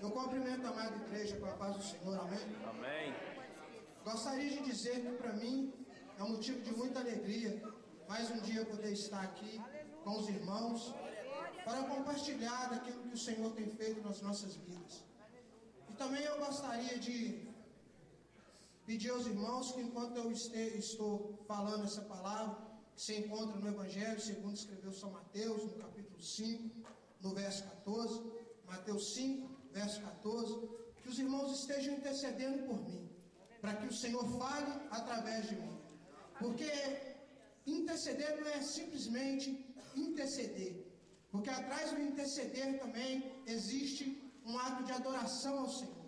Eu cumprimento a amada igreja com a paz do Senhor, amém? Amém. Gostaria de dizer que para mim é um motivo de muita alegria mais um dia poder estar aqui com os irmãos para compartilhar daquilo que o Senhor tem feito nas nossas vidas. E também eu gostaria de pedir aos irmãos que enquanto eu estou falando essa palavra, que se encontra no Evangelho, segundo escreveu São Mateus, no capítulo 5, no verso 14, Mateus 5, verso 14, que os irmãos estejam intercedendo por mim, para que o Senhor fale através de mim. Porque interceder não é simplesmente interceder, porque atrás do interceder também existe um ato de adoração ao Senhor.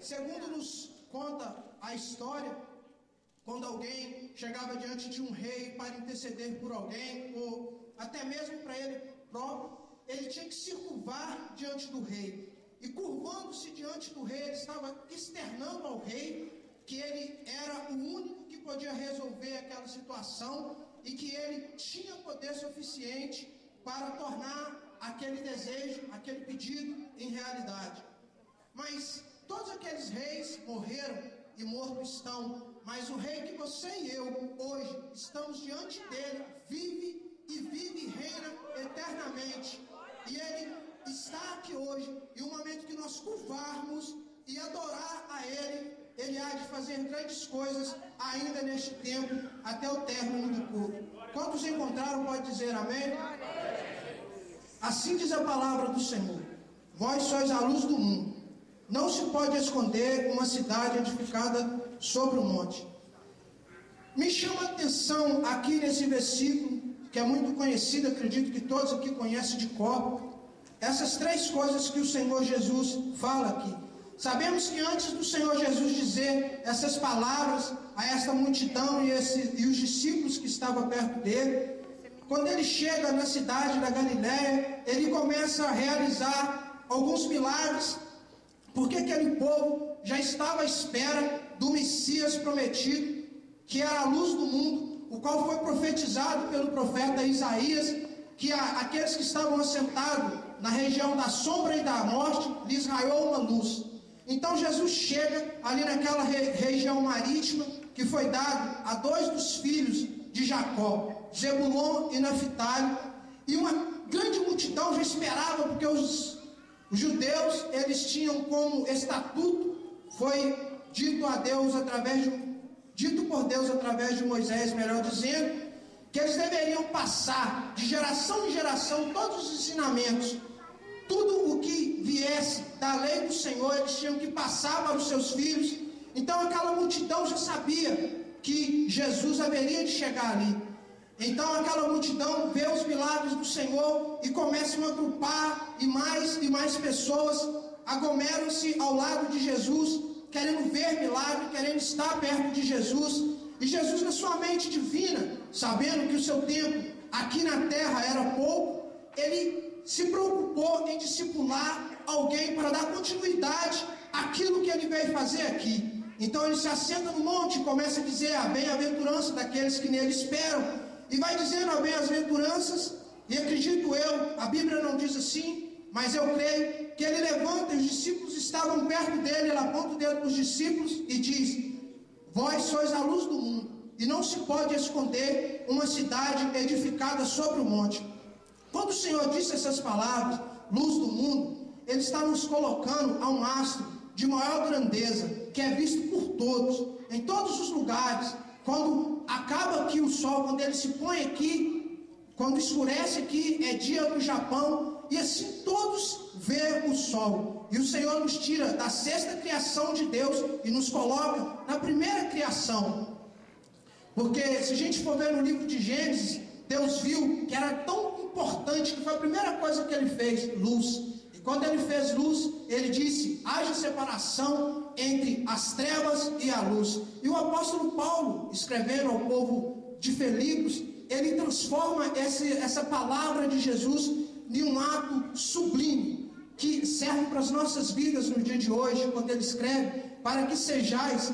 Segundo nos conta a história, quando alguém chegava diante de um rei para interceder por alguém, ou até mesmo para ele próprio, ele tinha que se curvar diante do rei. E curvando-se diante do rei, ele estava externando ao rei que ele era o único que podia resolver aquela situação e que ele tinha poder suficiente para tornar aquele desejo, aquele pedido em realidade. Mas todos aqueles reis morreram e mortos estão, mas o rei que você e eu hoje estamos diante dele vive e reina eternamente, e ele está aqui hoje, e o momento que nós curvarmos e adorar a ele, ele há de fazer grandes coisas ainda neste tempo, até o término do culto. Quantos encontraram pode dizer amém? Assim diz a palavra do Senhor: vós sois a luz do mundo. Não se pode esconder uma cidade edificada sobre o monte. Me chama a atenção aqui nesse versículo, que é muito conhecido, acredito que todos aqui conhecem de cor, essas três coisas que o Senhor Jesus fala aqui. Sabemos que antes do Senhor Jesus dizer essas palavras a esta multidão e os discípulos que estavam perto dele, quando ele chega na cidade da Galiléia, ele começa a realizar alguns milagres, porque aquele povo já estava à espera do Messias prometido, que era a luz do mundo, o qual foi profetizado pelo profeta Isaías, que aqueles que estavam assentados na região da sombra e da morte, lhes raiou uma luz. Então Jesus chega ali naquela região marítima, que foi dado a dois dos filhos de Jacó, Zebulon e Naftali, e uma grande multidão já esperava, porque os judeus, eles tinham como estatuto, foi dito por Deus através de Moisés, melhor dizendo, que eles deveriam passar de geração em geração todos os ensinamentos, tudo o que viesse da lei do Senhor, eles tinham que passar para os seus filhos. Então aquela multidão já sabia que Jesus haveria de chegar ali. Então aquela multidão vê os milagres do Senhor e começam a agrupar, e mais pessoas aglomeram-se ao lado de Jesus, querendo ver milagre, querendo estar perto de Jesus. E Jesus, na sua mente divina, sabendo que o seu tempo aqui na terra era pouco, ele se preocupou em discipular alguém para dar continuidade àquilo que ele veio fazer aqui. Então ele se assenta no monte e começa a dizer a bem-aventurança daqueles que nele esperam, e vai dizendo a bem-aventuranças, e acredito eu, a Bíblia não diz assim, mas eu creio que ele levanta, e os discípulos estavam perto dele, ele aponta o dedo para os discípulos e diz: vós sois a luz do mundo, e não se pode esconder uma cidade edificada sobre o monte. Quando o Senhor disse essas palavras, luz do mundo, ele está nos colocando a um astro de maior grandeza, que é visto por todos, em todos os lugares. Quando acaba aqui o sol, quando ele se põe aqui, quando escurece aqui, é dia no Japão, e assim todos vê o sol. E o Senhor nos tira da sexta criação de Deus e nos coloca na primeira criação. Porque se a gente for ver no livro de Gênesis, Deus viu que era tão importante que foi a primeira coisa que ele fez: luz. E quando ele fez luz, ele disse: haja separação entre as trevas e a luz. E o apóstolo Paulo, escrevendo ao povo de Filipos, ele transforma essa palavra de Jesus em um ato sublime, que serve para as nossas vidas no dia de hoje, quando ele escreve: para que sejais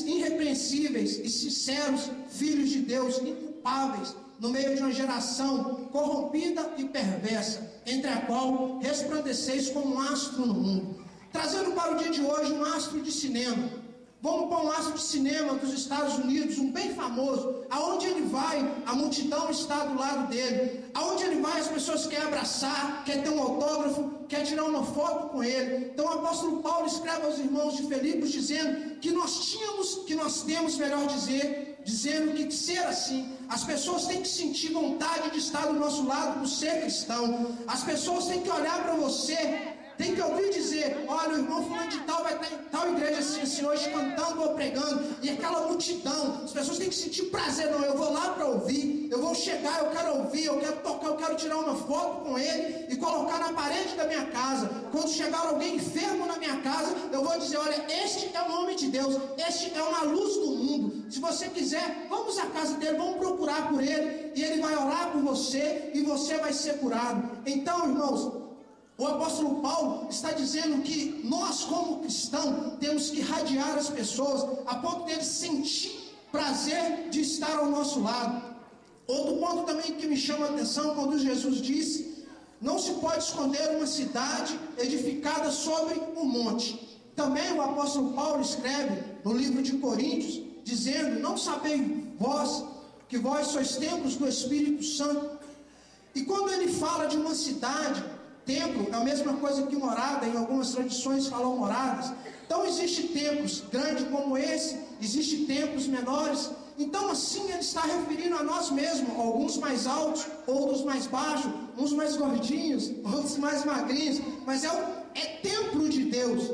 irrepreensíveis e sinceros filhos de Deus, inculpáveis no meio de uma geração corrompida e perversa, entre a qual resplandeceis como um astro no mundo. Trazendo para o dia de hoje um astro de cinema. Vamos para um astro de cinema dos Estados Unidos, um bem famoso. Aonde ele vai, a multidão está do lado dele. Aonde ele vai, as pessoas querem abraçar, querem ter um autógrafo, querem tirar uma foto com ele. Então o apóstolo Paulo escreve aos irmãos de Filipos dizendo que nós temos, melhor dizer, dizendo que ser assim, as pessoas têm que sentir vontade de estar do nosso lado por ser cristão. As pessoas têm que olhar para você, tem que ouvir dizer, olha, o irmão fulano de tal vai estar em tal igreja assim hoje cantando ou pregando, e aquela multidão, as pessoas têm que sentir prazer, não, eu vou lá para ouvir, eu vou chegar, eu quero ouvir, eu quero tocar, eu quero tirar uma foto com ele e colocar na parede da minha casa. Quando chegar alguém enfermo na minha casa, eu vou dizer, olha, este é o homem de Deus, este é uma luz do mundo. Se você quiser, vamos à casa dele, vamos procurar por ele, e ele vai orar por você, e você vai ser curado. Então, irmãos, o apóstolo Paulo está dizendo que nós, como cristãos, temos que irradiar as pessoas a ponto deles sentir prazer de estar ao nosso lado. Outro ponto também que me chama a atenção, quando Jesus disse, não se pode esconder uma cidade edificada sobre um monte. Também o apóstolo Paulo escreve no livro de Coríntios, dizendo, não sabeis vós, que vós sois templos do Espírito Santo. E quando ele fala de uma cidade, templo é a mesma coisa que morada, em algumas tradições falam moradas. Então existem templos grandes como esse, existem templos menores. Então assim ele está referindo a nós mesmos, alguns mais altos, outros mais baixos, uns mais gordinhos, outros mais magrinhos, mas é templo de Deus,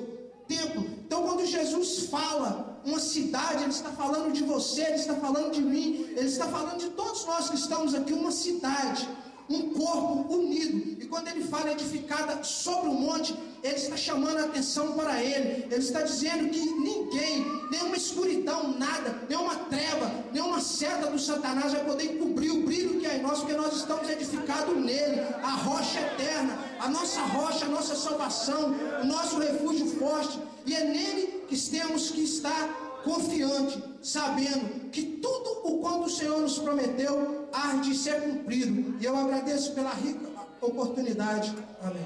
templo. Então quando Jesus fala uma cidade, ele está falando de você, ele está falando de mim, ele está falando de todos nós que estamos aqui, uma cidade, um corpo unido. E quando ele fala edificada sobre o monte, ele está chamando a atenção para ele. Ele está dizendo que ninguém, nenhuma escuridão, nada, nenhuma treva, nenhuma seta do Satanás vai poder encobrir o brilho que é em nós, porque nós estamos edificados nele, a rocha eterna, a nossa rocha, a nossa salvação, o nosso refúgio forte. E é nele que temos que estar confiante, sabendo que tudo o quanto o Senhor nos prometeu há de ser cumprido. E eu agradeço pela rica oportunidade. Amém.